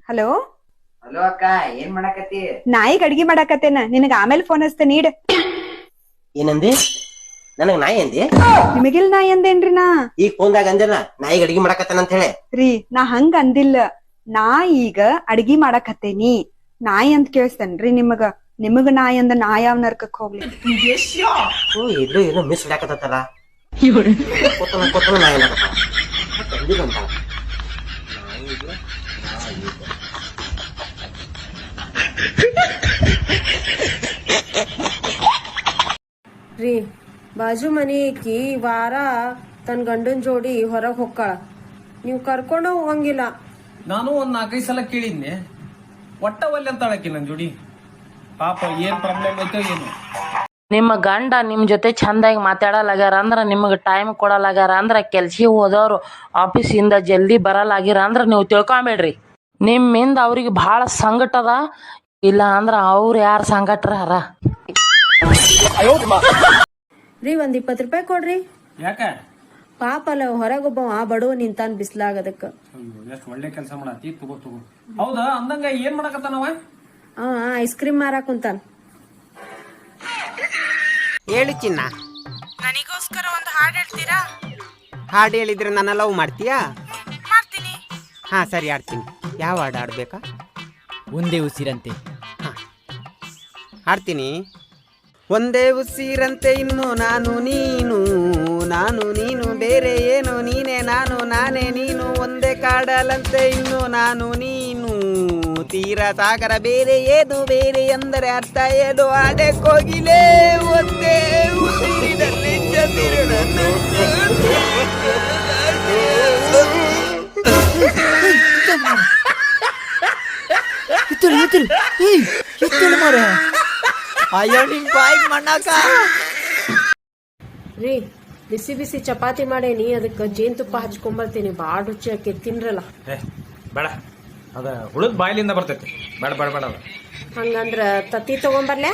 Hello hello ಅಕ್ಕ, ಏನ್ ಮಾಡಕತ್ತಿ? ನಾಯಿಗ್ ಅಡ್ಗಿ ಮಾಡಾಕತ್ತೇನ, ನಿನಗ ಆಮೇಲೆ ಫೋನ್ ಹಚ್ತೆ ನೀಡ್. ಏನಂದಿ? ನನಗ್ ನಾಯಿ ಅಂದಿ? ನಿಮಗಿಲ್ ನಾಯಿ ಅಂದೇನ್ರಿ ನಾ? ಈಗ ಫೋನ್ದಾಗ ಅಂದಿಲ್ಲ ನಾಯಿಗೆ ಅಡಿಗೆ ಮಾಡಕತ್ತೇನ ಅಂತ ಹೇಳಿ. ರೀ ನಾ ಹಂಗ ಅಂದಿಲ್ಲ, ನಾ ಈಗ ಅಡ್ಗಿ ಮಾಡಾಕತ್ತೇನಿ. ನಾಯಿ ಅಂತ ಕೇಳಿಸ್ತೇನ್ರಿ ನಿಮಗ? ನಿಮಗ ನಾಯಿ ಅಂದ ನಾ ಯಾವ ನರ್ಕಕ್ ಹೋಗ್ಲಿ? ಎಲ್ಲೋ ಏನೋ ಮಿಸ್ ಹಿಡಾಕತ್ತಲ್ಲ. ಕೊತ್ತನ ನಾಯಿ ಅನ್ನಕತ್ತ. ರೀ ಬಾಜು ಮನಿ ಈಕಿ ವಾರ ತನ್ನ ಗಂಡನ್ ಜೋಡಿ ಹೊರಗೆ ಹೊಕ್ಕಾಳ, ನೀವು ಕರ್ಕೊಂಡು ಹೋಗಂಗಿಲ್ಲ. ನಾನು ಒಂದ್ 4-5 ಸಲ ಕೇಳಿದ್ನೆ, ಒಟ್ಟ ಒಲ್ಲೆ ಅಂತಾಳಕಿ ನನ್ ಜೋಡಿ. ಪಾಪ ಏನ್ ಪ್ರಾಬ್ಲಮ್ ಐತೋ ಏನು. ನಿಮ್ಮ ಗಂಡ ನಿಮ್ ಜೊತೆ ಚಂದಾಗಿ ಮಾತಾಡಲಾಗ್ಯಾರ ಅಂದ್ರ, ನಿಮಗೆ ಟೈಮ್ ಕೊಡಲಾಗ್ಯಾರ ಅಂದ್ರ, ಕೆಲ್ಸಿಗೆ ಹೋದವ್ರು ಆಫೀಸಿಂದ ಜಲ್ದಿ ಬರಲಾಗಿರ ಅಂದ್ರ ನೀವು ತಿಳ್ಕೊಂಬೇಡ್ರಿ. ನಿಮ್ಮಿಂದ ಅವ್ರಿಗೆ ಭಾಳ ಸಂಕಟ ಅದ, ಇಲ್ಲ ಅಂದ್ರ ಅವ್ರು ಯಾರು ಸಂಕಟ್ರ ಹರ. ರೀ ಒಂದ್ 20 ರೂಪಾಯಿ ಕೊಡ್ರಿ. ಯಾಕ? ಪಾಪ ಅಲ್ಲ ಹೊರಗೊಬ್ಬ ಬಡವ ನಿಂತಾನ್ ಬಿಸ್ಲಾಗದಕ್ಕ. ಎಷ್ಟು ಒಳ್ಳೆ ಕೆಲಸ ಮಾಡತ್ತಿ. ತಗೋ. ಹೌದಾ, ಅಂದಂಗ ಏನ್ ಮಾಡಕತ್ತಾನವ? ಐಸ್ ಕ್ರೀಮ್ ಮಾರಾಕ್ ಕುಂತಾನ. ಹೇಳಿ ಚಿನ್ನ, ನನಗೋಸ್ಕರ ಒಂದು ಹಾಡು ಹೇಳ್ತೀರಾ? ಹಾಡು ಹೇಳಿದ್ರೆ ನನ್ನ ಲವ್ ಮಾಡ್ತೀಯಾ? ಮಾಡ್ತೀನಿ. ಹಾ ಸರಿ, ಆಡ್ತೀನಿ. ಯಾವ ಹಾಡು ಆಡ್ಬೇಕಾ? ಒಂದೇ ಉಸಿರಂತೆ. ಹಾ ಆಡ್ತೀನಿ. ಒಂದೇ ಉಸಿರಂತೆ ಇನ್ನು ನಾನು ನೀನು, ನಾನು ನೀನು ಬೇರೆ ಏನು, ನೀನೇ ನಾನು ನಾನೇ ನೀನು, ಒಂದೇ ಕಾಡಲಂತೆ ಇನ್ನು ನಾನು ನೀನು, ತೀರ ಸಾಗರ ಬೇರೆ ಏನು, ಬೇರೆ ಎಂದರೆ ಅರ್ಥ ಏನು, ಆಡೆ ಕೋಗಿಲೆ ಒಂದೇ ಉಸಿರಿನಲ್ಲಿ ಚಂದಿರನನ್ನು. ಅಯ್ಯೋ ನಿಮ್ ಬಾಯಿಗೆ ಮಣ್ಣಾಕ. ರೀ ಬಿಸಿ ಬಿಸಿ ಚಪಾತಿ ಮಾಡೇನಿ, ಅದಕ್ಕೆ ಜೇನುತುಪ್ಪ ಹಚ್ಕೊಂಬರ್ತೀನಿ, ಬಾಳ ರುಚಿ ಆಕೇತಿ, ತಿನ್ರಲ್ಲ. ಬೇಡ, ಅದ ಹುಳದ್ ಬಾಯಿಲಿಂದ ಬರ್ತೈತಿ. ಬೇಡ ಬೇಡ ಬೇಡ. ಹಂಗಂದ್ರ ತತ್ತಿ ತಗೊಂಬರ್ಲೆ?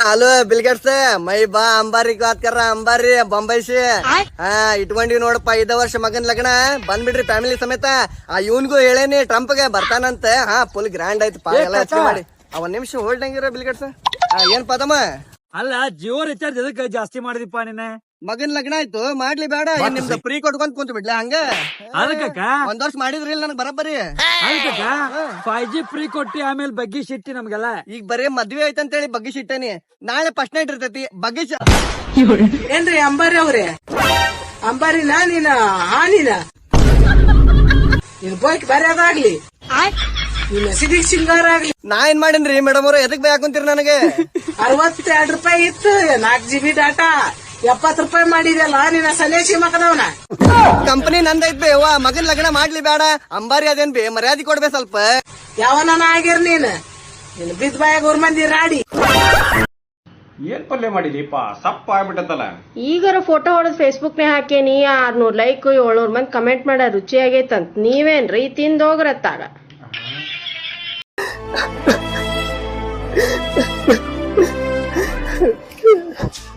ಹಲೋ ಬಿಲ್ಗೇಟ್ಸ್, ಮೈ ಬಾ ಅಂಬಾರಿ ಬಾತ್ ಕರ, ಅಂಬಾರಿ ಬೊಂಬೈ ಸೆ. ಇಟ್ಕೊಂಡಿವ್ ನೋಡಪ್ಪ, 5 ವರ್ಷ ಮಗನ್ ಲಗ್ನ, ಬಂದ್ಬಿಡ್ರಿ ಫ್ಯಾಮಿಲಿ ಸಮೇತ. ಇವನ್ಗೂ ಹೇಳೇನಿ ಟ್ರಂಪ್ಗೆ ಬರ್ತಾನಂತ. ಫುಲ್ ಗ್ರ್ಯಾಂಡ್ ಆಯ್ತು ಎಲ್ಲ ಹೆಚ್ಚು ಮಾಡಿ. ಒಂದ್ ನಿಮಿಷ ಹೋಲ್ಡಂಗಿರ ಬಿಲ್ಗೇಟ್ಸ್. ಏನ್ ಪದಮ್ಮ? ಅಲ್ಲ, ಜಿಯೋ ರಿಚಾರ್ಜ್ ಎದಕ್ಕೆ ಜಾಸ್ತಿ ಮಾಡಿದಿಪ್ಪ ನೀನ? ಮಗನ್ ಲಗ್ನ ಆಯ್ತು, ಮಾಡ್ಲಿ ಬೇಡ? ನಿಮ್ದು ಫ್ರೀ ಕೊಟ್ಕೊಂಡ್ ಕುಂತ ಬಿಡ್ಲ ಹಂಗ? ಅದಕ್ಕ 1 ವರ್ಷ ಮಾಡಿದ್ರಿ ಇಲ್ಲ ನನಗ್ ಬರಬ್ಬರಿ. 5G ಫ್ರೀ ಕೊಟ್ಟಿ, ಆಮೇಲೆ ಬಗ್ಗಿ ಶಿಟ್ಟಿ ನಮ್ಗೆಲ್ಲ. ಈಗ ಬರೀ ಮದ್ವೆ ಐತಂತೇಳಿ ಬಗ್ಗಿ ಶಿಟ್ಟೇನಿ, ನಾಳೆ ಫಸ್ಟ್ ನೈಟ್ ಇರ್ತೈತಿ ಬಗ್ಗಿ. ಏನ್ರಿ ಅಂಬಾರಿ ಅವ್ರೆ? ಅಂಬಾರಿನ ನೀನ ಹಾನಿನ ನಿನ್ ಬೋಯ್ಕ್ ಬರೋದಾಗ್ಲಿ, ನಿನ್ನ ಸಿದಿಗ್ ಸಿಂಗಾರ ಆಗ್ಲಿ. ನಾ ಏನ್ ಮಾಡೇನ್ರಿ ಮೇಡಮ್ ಅವ್ರ? ಎದಕ್ ಬೈ ಹಾಕೊಂತೀರಿ ನನಗೆ? 62 ರೂಪಾಯಿ ಇತ್ತು 4 GB ಡಾಟಾ, 70 ರೂಪಾಯಿ ಮಾಡಿದೆಲ್ಲ ನಿನ್ನ ಸಲೇಶಿ ಮಕದವನ. ಕಂಪನಿ ನಂದೈತ್ ಬೇ. ಮಗನ್ ಲಗ್ನ ಮಾಡ್ಲಿ ಬೇಡ, ಅಂಬಾರಿ ಅದೇನ್ ಬೇ, ಮರ್ಯಾದೆ ಕೊಡ್ಬೇ ಸ್ವಲ್ಪ. ಯಾವನ ಆಗಿರ್ ನೀನ್ ಬಿದ್ ಬಾಯಾಗ 1 ಮಂದಿ ರಾಡಿ. ಏನ್ ಪಲ್ಯ ಮಾಡಿದೀಪ? ಸಪ್ಪ ಆಗ್ಬಿಟ್ಟತ್ತಲ್ಲ. ಈಗಾರ ಫೋಟೋ ಹೊಡೆದ್ ಫೇಸ್ಬುಕ್ ನೇ ಹಾಕೇನಿ, 600 ಲೈಕ್ 700 ಮಂದಿ ಕಮೆಂಟ್ ಮಾಡ, ರುಚಿ ಆಗೈತಂತ. ನೀವೇನ್ರಿ ತಿಂದೋಗ್ರತ್ತಾಗ.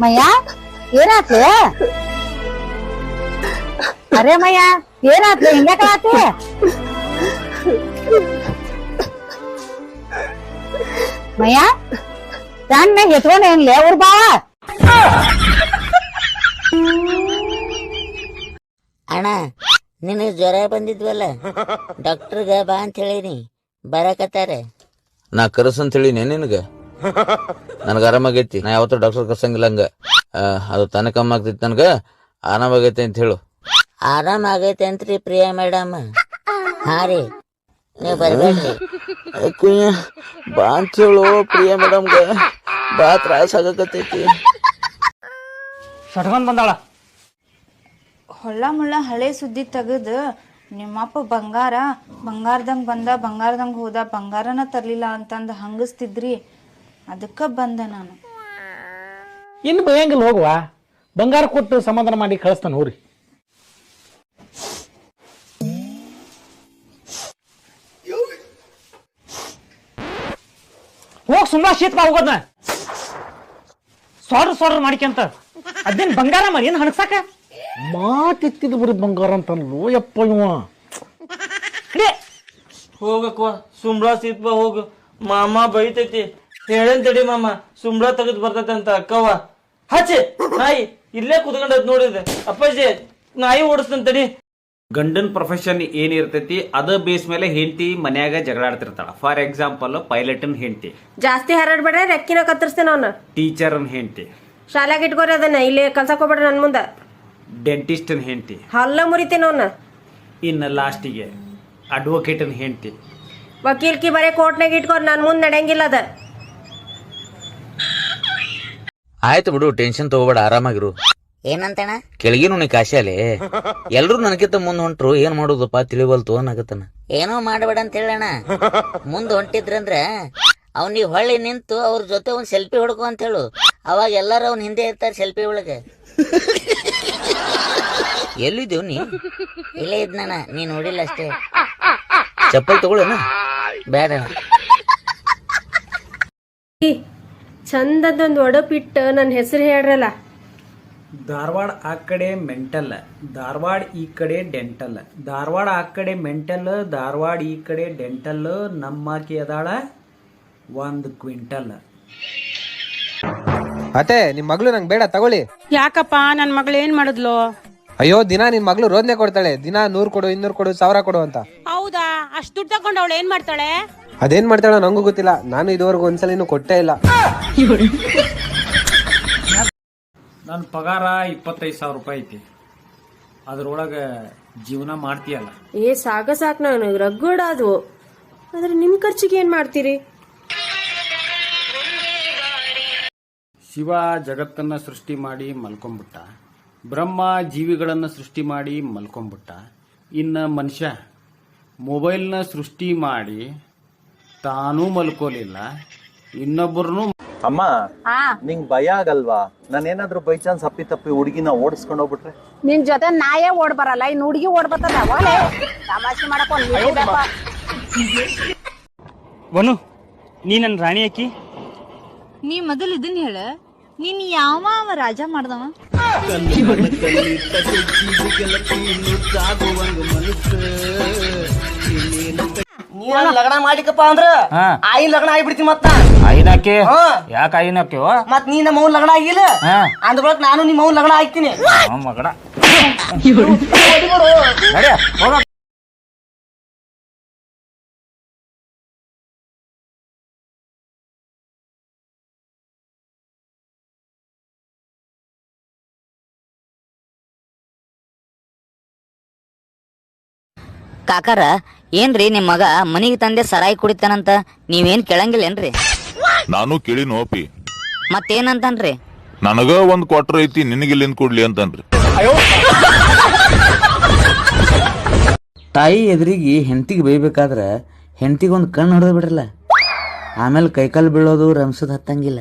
ಮಯ್ಯ ಏನಾತ್ಲೆ? ಅರೆ ಮಯ್ಯ ಏನಾತ್ಲೆ? ಹಿಂಗ್ಯಾಕಲಾತಿ? ಮಯ್ಯ ಫ್ಯಾನ್ ಮ್ಯಾಗ ಎತ್ಕೊಂಡ್ ಏನ್ಲೆ ಅವ್ರ ಬಾವ? ಅಣ್ಣ, ನಿನಗೆ ಜ್ವರ ಬಂದಿದ್ವಲ್ಲ, ಡಾಕ್ಟರ್ಗ ಬಾ ಅಂತ ಹೇಳಿನಿ, ಬರಕತ್ತಾರೆ. ನಾ ಕರ್ಸಂತ ಹೇಳಿನಿ ನಿನಗ? ನನಗ ಆರಾಮಾಗೈತಿ, ನಾ ಯಾವತ್ತೂ ಡಾಕ್ಟರ್ ಕರ್ಸಂಗಿಲ್ಲ. ಹಂಗ ಅದು ತನ ಕಮ್ಮಿ ಆಗ್ತೈತಿ, ನನ್ಗ ಆರಾಮಾಗೈತಿ ಅಂತ ಹೇಳು. ಆರಾಮ ಆಗೈತೆ ಅಂತ್ರಿ ಪ್ರಿಯಾ ಮೇಡಮ್? ಹಾ ರೀ, ನೀವು ಬರ್ಬೇಡ್ರಿ. ಬಾ ಅಂತ ಹೇಳು ಪ್ರಿಯಾ ಮೇಡಮ್ಗ, ಬಾ ತ್ರಾಸ ಆಗಕತ್ತೈತಿ. ಸಟ್ಕೊಂಡ್ ಬಂದಾಳ. ಹೊಳ್ಳ ಮುಳ್ಳ ಹಳೆ ಸುದ್ದಿ ತೆಗದ್ ನಿಮ್ಮಪ್ಪ ಬಂಗಾರದಂಗ್ ಬಂದ, ಬಂಗಾರದಂಗ್ ಹೋದ, ಬಂಗಾರನ ತರ್ಲಿಲ್ಲ ಅಂತಂದ ಹಂಗಸ್ತಿದ್ರಿ, ಅದಕ್ಕ ಬಂದೆ ನಾನು. ಇನ್ನು ಬಯಂಗಿಲ್ಲ, ಹೋಗುವ ಬಂಗಾರ ಕೊಟ್ಟು ಸಮಾಧಾನ ಮಾಡಿ ಕಳಿಸ್ತಾನ. ಹೋರಿ ಹೋಗ್, ಸುಮ್ಮನೆ ಶೀತ ಹೋಗೋದ್ನ ಸೊಡ್ರ ಮಾಡಿಕೆಂತ. ಅದೇನ್ ಬಂಗಾರ ಮರಿ ಏನ್ ಹಣಸಾಕ? ಮಾತೆತ್ತಿದ್ ಬರೀ ಬಂಗಾರ ಅಂತನ್ಲು ಯಪ್ಪ ಇವ. ಹೋಗಕ್ವ ಸುಂಬಳ ಸೀತ್ವ ಹೋಗು ಮಾಮ ಬೈತೈತಿ ಹೇಳೇನ್ ತಡಿ ಮಾಮ ಸುಂಬಳ ತೆಗೆದ್ ಬರ್ತೈತೆ ಅಂತ ಅಕ್ಕವ್ವ ಹಚ್ಚಿ ನಾಯಿ ಇಲ್ಲೇ ಕುತ್ಕೊಂಡದ್ ನೋಡಿದೆ ಅಪ್ಪಾಜಿ ನಾಯಿ ಓಡಿಸ್ತಂತ ತಡಿ. ಗಂಡನ್ ಪ್ರೊಫೆಷನ್ ಏನಿರ್ತೈತಿ ಅದ ಬೇಸ್ ಮೇಲೆ ಹೆಂಡತಿ ಮನ್ಯಾಗ ಜಗಳಾಡ್ತಿರ್ತಾಳ. ಫಾರ್ ಎಕ್ಸಾಂಪಲ್ ಪೈಲಟನ್ ಹೆಂಡತಿ, ಜಾಸ್ತಿ ಹರಡ್ಬೇಡ್ರಿ ರೆಕ್ಕಿನ ಕತ್ತರಿಸ್ತೇನೆ ಅವನ್ನ. ಟೀಚರ್ನ್ ಹೆಂಡತಿ, ಶಾಲ್ಯಾಗ ಇಟ್ಕೋರಿ ಅದನ್ನ ಇಲ್ಲಿ ಕಲ್ಸಕ್ ಹೋಗ್ಬೇಡ್ರಿ ನನ್ ಮುಂದ. ಡೆಂಟಿಸ್ಟನ್ ಹೆಂಡತಿ, ಹಲ್ಲ ಮುರಿತೇನೆ ಅವನ್ನ. ಇನ್ನು ಲಾಸ್ಟಿಗೆ ಅಡ್ವೊಕೇಟನ್ ಹೆಂಡತಿ. ವಕೀಲ್ಕಿ ಬರೀ ಕೋರ್ಟ್ನಾಗ ಇಟ್ಕೋರಿ ನನ್ ಮುಂದ್ ನಡೆಯಂಗಿಲ್ಲ ಅದ. ಆಯ್ತು ಬಿಡು, ಟೆನ್ಷನ್ ತಗೋಬೇಡ, ಆರಾಮಾಗಿರು. ಏನಂತಣ್ಣ? ಕೆಳಗಿನ ನೀ ಕಾಶಾಲೆ ಎಲ್ರು ನನಗಿಂತ ಮುಂದ್ ಹೊಂಟ್ರು, ಏನ್ ಮಾಡೋದಪ್ಪ ತಿಳಿವಲ್ತು ಅನ್ನಕತ್ತನ. ಏನೋ ಮಾಡಬೇಡ ಅಂತ ಹೇಳಣ್ಣ. ಮುಂದ್ ಹೊಂಟಿದ್ರಂದ್ರ ಅವ್ನಿಗೆ ಹೊಳ್ಳಿ ನಿಂತು ಅವ್ರ ಜೊತೆ ಒಂದ್ ಸೆಲ್ಫಿ ಹೊಡ್ಕೊ ಅಂತ ಹೇಳು. ಅವಾಗ ಎಲ್ಲಾರು ಅವ್ನ ಹಿಂದೆ ಇರ್ತಾರೆ ಸೆಲ್ಫಿ ಒಳಗೆ. ಎಲ್ಲಿದ್ದೀವ್ ನೀ? ಇಲ್ಲೇ ಇದ್ನಣ್ಣ, ನೀ ನೋಡಿಲ್ಲ ಅಷ್ಟೇ. ಚಪ್ಪಲ್ ತಗೊಳ್ಳೇನ? ಬೇಡ. ಚಂದದೊಂದು ಒಡಪಿಟ್ಟ ನನ್ನ ಹೆಸರು ಹೇಳ್ರಲ್ಲ. ಧಾರವಾಡ ಆ ಕಡೆ ಮೆಂಟಲ್, ಧಾರವಾಡ ಈ ಕಡೆ ಡೆಂಟಲ್, ಧಾರವಾಡ ಆ ಕಡೆ ಮೆಂಟಲ್, ಧಾರವಾಡ ಈ ಕಡೆ ಡೆಂಟಲ್. ನಮ್ಮಾಕಿ ಅದಾಳ 1 ಕ್ವಿಂಟಲ್. ಅತ್ತೆ ನಿಮ್ ಮಗಳು ನಂಗೆ ಬೇಡ, ತಗೊಳ್ಳಿ. ಯಾಕಪ್ಪ ನನ್ ಮಗಳು ಏನ್ ಮಾಡಿದ್ಲು? ಅಯ್ಯೋ, ದಿನ ನಿನ್ ಮಗಳು ರೋದನೆ ಕೊಡ್ತಾಳೆ. ದಿನ 100 ಕೊಡು, 200 ಕೊಡು, 1000 ಕೊಡು ಅಂತ. ಹೌದಾ? ಅಷ್ಟು ದುಡ್ಡು ತಗೊಂಡು ಅವಳು ಏನ್ ಮಾಡ್ತಾಳೆ? ಅದೇನ್ ಮಾಡ್ತಾಳ ನಂಗೂ ಗೊತ್ತಿಲ್ಲ. ನಾನು ಇದುವರೆಗೂ ಒಂದ್ಸಲಿನೂ ಕೊಟ್ಟೇ ಇಲ್ಲ. ನನ್ನ ಪಗಾರ 25,000 ರೂಪಾಯಿ ಐತಿ. ಅದ್ರೊಳಗೆ ಜೀವನ ಮಾಡ್ತೀಯಲ್ಲ. ಸಾಕು ನಾನು ರಗ್ಗಡ ಅದು. ಆದ್ರೆ ನಿಮ್ ಖರ್ಚಿಗೆ ಏನ್ ಮಾಡ್ತೀರಿ? ಶಿವ ಜಗತ್ತನ್ನ ಸೃಷ್ಟಿ ಮಾಡಿ ಮಲ್ಕೊಂಡ್ಬಿಟ್ಟ, ಬ್ರಹ್ಮ ಜೀವಿಗಳನ್ನ ಸೃಷ್ಟಿ ಮಾಡಿ ಮಲ್ಕೊಂಡ್ಬಿಟ್ಟ, ಇನ್ನು ಮನುಷ್ಯ ಮೊಬೈಲ್ನ ಸೃಷ್ಟಿ ಮಾಡಿ ತಾನೂ ಮಲ್ಕೋಲಿಲ್ಲ, ಇನ್ನೊಬ್ಬರನ್ನು. ಅಮ್ಮ, ನಿಂಗ್ ಭಯ ಆಗಲ್ವಾ? ನಾನೇನಾದ್ರೂ ಬೈ ಚಾನ್ಸ್ ಅಪ್ಪಿ ತಪ್ಪಿ ಹುಡುಗಿನ ಓಡಿಸ್ಕೊಂಡು ಹೋಗ್ಬಿಟ್ರೆ? ನಿನ್ ಜೊತೆ ನಾಯೇ ಓಡ್ ಬರಲ್ಲ, ಇನ್ ಹುಡುಗಿ ಓಡ್ ಬರ್ತದ. ತಮಾಷೆ ಮಾಡಕ್ ವನು, ನೀ ನನ್ ರಾಣಿ ಆಕಿ. ನೀ ಮೊದಲು ಇದನ್ನ ಹೇಳ, ನೀನ್ ಯಾವ ರಾಜ ಮಾಡ್ದವ? ಲಗ್ನ ಮಾಡಿಕಪ್ಪ ಅಂದ್ರ ಆಯಿ ಲಗ್ನ ಆಗಿಬಿಡ್ತಿ. ಮತ್ತ ಆಯಿನಾಕೆ ಯಾಕೆ ಆಯಿನಾಕೆವ? ಮತ್ ನೀ ನಮ್ಮ ಲಗ್ನ ಆಗಿಲ್ಲ ಅಂದ ಬಳಕ ನಾನು ನಿಮ್ಮ ಲಗ್ನ ಆಗ್ತೀನಿ. ಮಗನ ಕಾಕಾರ, ಏನ್ರಿ ನಿಮ್ ಮಗ ಮನಿಗೆ ತಂದೆ ಸರಾಯಿ ಕುಡಿತಾನಂತ ನೀವೇನ್ ಕೇಳಂಗಿಲ್ಲೇನ್ರಿ? ನಾನು ಕೇಳಿ ನೋಪಿ. ಮತ್ತೇನಂತನ್ರಿ? ನನಗ 1 ಕ್ವಾರ್ಟರ್ ಐತಿ, ನಿನಗಿಲ್ಲಿಂದ ಕೊಡ್ಲಿ ಅಂತನ್ರಿ. ತಾಯಿ ಎದುರಿಗೆ ಹೆಂಡತಿಗೆ ಬೈಬೇಕಾದ್ರ ಹೆಂಡತಿಗೊಂದು ಕಣ್ಣು ಹೊಡೆದು ಬಿಡ್ರಲ್ಲ, ಆಮೇಲೆ ಕೈಕಾಲು ಬೀಳೋದು ರಂಸದ್ ಹತ್ತಂಗಿಲ್ಲ.